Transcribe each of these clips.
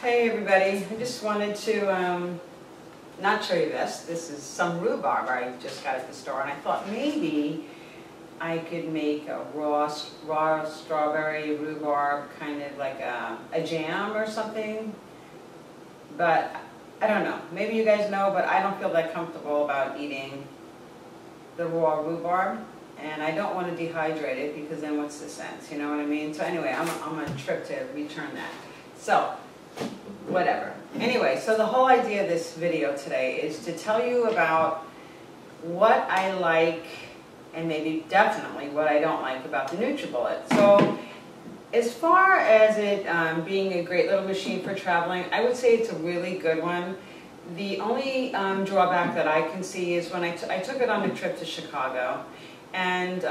Hey everybody, I just wanted to not show you this. This is some rhubarb I just got at the store, and I thought maybe I could make a raw strawberry rhubarb, kind of like a jam or something. But I don't know. Maybe you guys know, but I don't feel that comfortable about eating the raw rhubarb. And I don't want to dehydrate it because then what's the sense, you know what I mean? So anyway, I'm on a trip to return that. So, whatever. Anyway, so the whole idea of this video today is to tell you about what I like and maybe definitely what I don't like about the Nutribullet. So, as far as it being a great little machine for traveling, I would say it's a really good one. The only drawback that I can see is when I took it on a trip to Chicago. And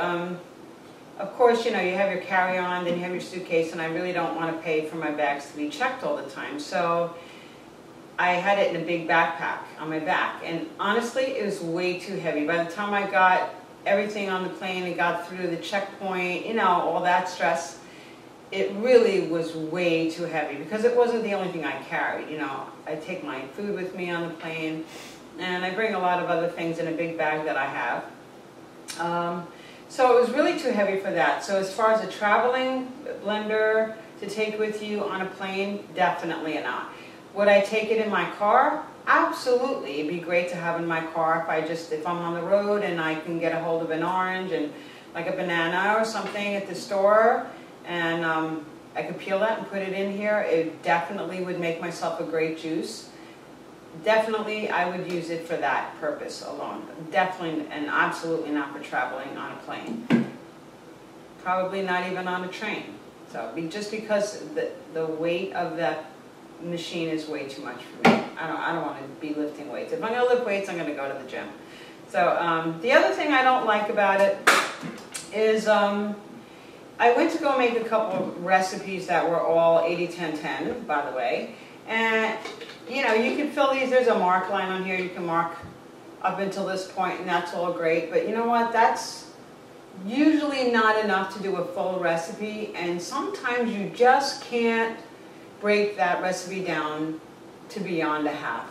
of course, you know, you have your carry-on, then you have your suitcase, and I really don't want to pay for my bags to be checked all the time. So I had it in a big backpack on my back, and honestly, it was way too heavy. By the time I got everything on the plane and got through the checkpoint, you know, all that stress, it really was way too heavy because it wasn't the only thing I carried. You know, I take my food with me on the plane, and I bring a lot of other things in a big bag that I have. So it was really too heavy for that. So as far as a traveling blender to take with you on a plane, definitely not. Would I take it in my car? Absolutely. It'd be great to have in my car if I'm on the road and I can get a hold of an orange and like a banana or something at the store, and I could peel that and put it in here. It definitely would make myself a great juice. Definitely, I would use it for that purpose alone. Definitely and absolutely not for traveling on a plane. Probably not even on a train. So just because the weight of that machine is way too much for me. I don't want to be lifting weights. If I'm going to lift weights, I'm going to go to the gym. So the other thing I don't like about it is I went to go make a couple of recipes that were all 80-10-10, by the way. And you know, you can fill these, there's a mark line on here, you can mark up until this point, and that's all great, but you know what, that's usually not enough to do a full recipe, and sometimes you just can't break that recipe down to beyond a half,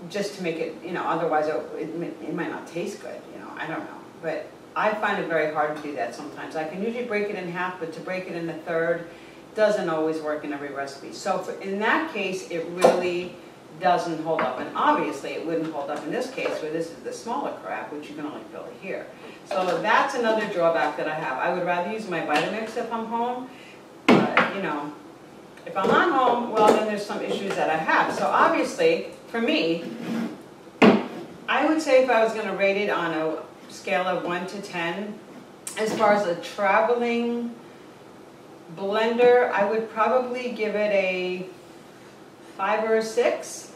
just to make it, you know, otherwise it might not taste good, you know, I don't know, but I find it very hard to do that sometimes. I can usually break it in half, but to break it in a third doesn't always work in every recipe. So in that case, it really doesn't hold up. And obviously, it wouldn't hold up in this case, where this is the smaller crap, which you can only fill it here. So that's another drawback that I have. I would rather use my Vitamix if I'm home. You know, if I'm not home, well, then there's some issues that I have. So obviously, for me, I would say if I was going to rate it on a scale of 1 to 10, as far as a traveling blender, I would probably give it a 5 or a 6.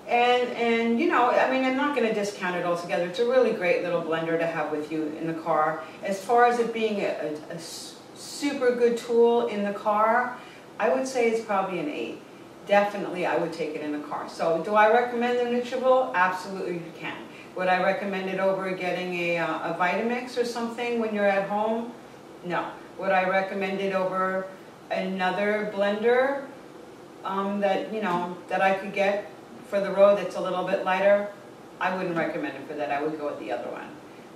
And you know, I mean, I'm not going to discount it altogether. It's a really great little blender to have with you in the car. As far as it being a super good tool in the car, I would say it's probably an 8. Definitely, I would take it in the car. So, do I recommend the Nutribullet? Absolutely, you can. Would I recommend it over getting a Vitamix or something when you're at home? No. Would I recommend it over another blender that I could get for the road that's a little bit lighter? I wouldn't recommend it for that. I would go with the other one.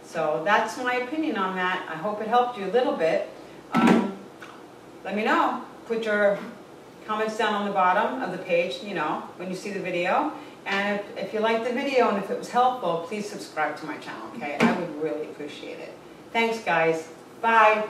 So that's my opinion on that. I hope it helped you a little bit. Let me know. Put your comments down on the bottom of the page, you know, when you see the video. And if you liked the video and if it was helpful, please subscribe to my channel, okay? I would really appreciate it. Thanks, guys. Bye.